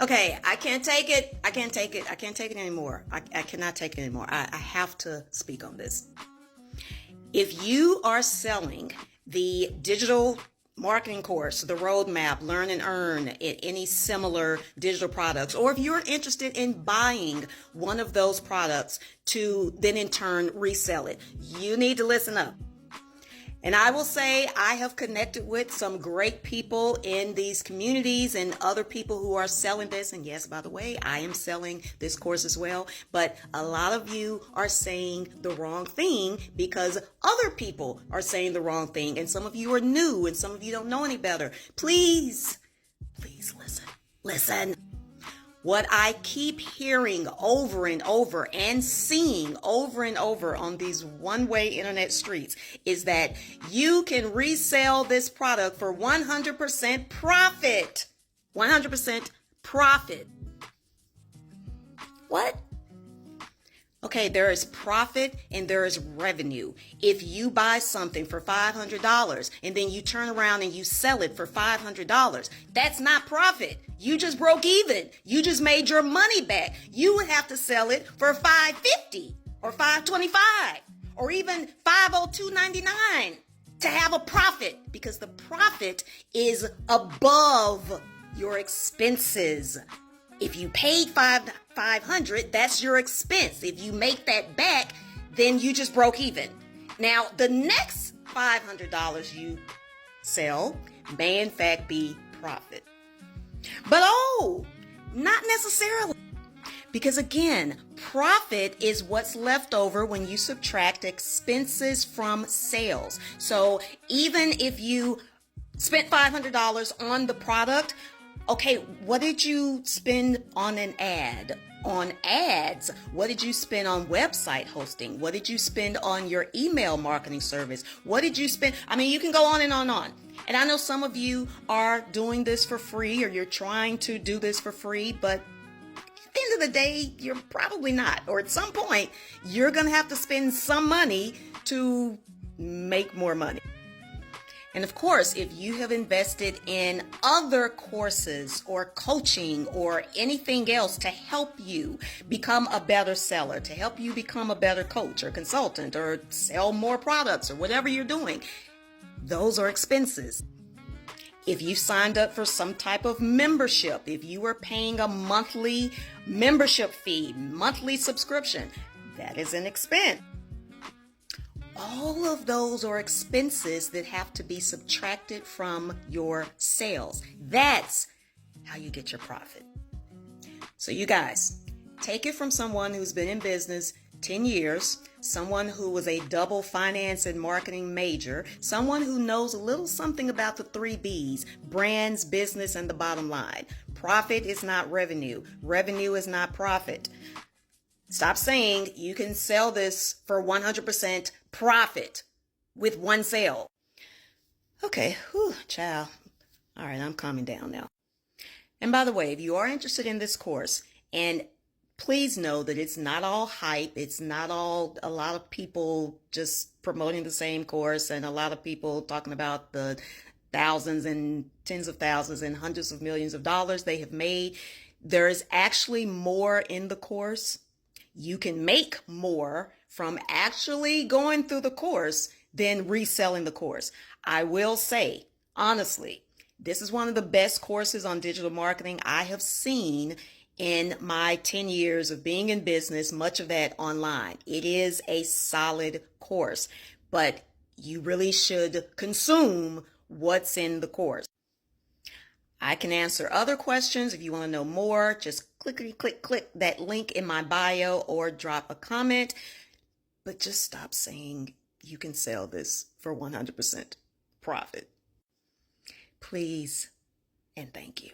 Okay, I can't take it. I can't take it. I can't take it anymore. I cannot take it anymore. I have to speak on this. If you are selling the digital marketing course, the roadmap, learn and earn, any similar digital products, or if you're interested in buying one of those products to then in turn resell it, you need to listen up. And I will say I have connected with some great people in these communities and other people who are selling this. And yes, by the way, I am selling this course as well. But a lot of you are saying the wrong thing because other people are saying the wrong thing. And some of you are new and some of you don't know any better. Please listen. Listen. What I keep hearing over and over and seeing over and over on these one-way internet streets is that you can resell this product for 100% profit. 100% profit. What? Okay, there is profit and there is revenue. If you buy something for $500 and then you turn around and you sell it for $500, that's not profit. You just broke even. You just made your money back. You would have to sell it for $550 or $525 or even $502.99 to have a profit, because the profit is above your expenses. If you paid $500, that's your expense. If you make that back, then you just broke even. Now, the next $500 you sell may in fact be profit. But not necessarily. Because again, profit is what's left over when you subtract expenses from sales. So even if you spent $500 on the product, okay, what did you spend on an ad? On ads, what did you spend on website hosting? What did you spend on your email marketing service? What did you spend? I mean, you can go on and on and on. And I know some of you are doing this for free, or you're trying to do this for free, but at the end of the day, you're probably not. Or at some point, you're going to have to spend some money to make more money. And of course, if you have invested in other courses or coaching or anything else to help you become a better seller, to help you become a better coach or consultant or sell more products or whatever you're doing, those are expenses. If you signed up for some type of membership, if you were paying a monthly membership fee, monthly subscription, that is an expense. All of those are expenses that have to be subtracted from your sales. That's how you get your profit. So you guys, take it from someone who's been in business 10 years, someone who was a double finance and marketing major, someone who knows a little something about the 3 B's, brands, business, and the bottom line. Profit is not revenue. Revenue is not profit. Stop saying you can sell this for 100% profit with one sale. Okay, child. All right, I'm calming down now. And by the way, if you are interested in this course, and please know that it's not all hype, it's not all a lot of people just promoting the same course and a lot of people talking about the thousands and tens of thousands and hundreds of millions of dollars they have made. There is actually more in the course. You can make more from actually going through the course than reselling the course. I will say, honestly, this is one of the best courses on digital marketing I have seen in my 10 years of being in business, much of that online. It is a solid course, but you really should consume what's in the course. I can answer other questions. If you want to know more, just click that link in my bio or drop a comment. But just stop saying you can sell this for 100% profit. Please and thank you.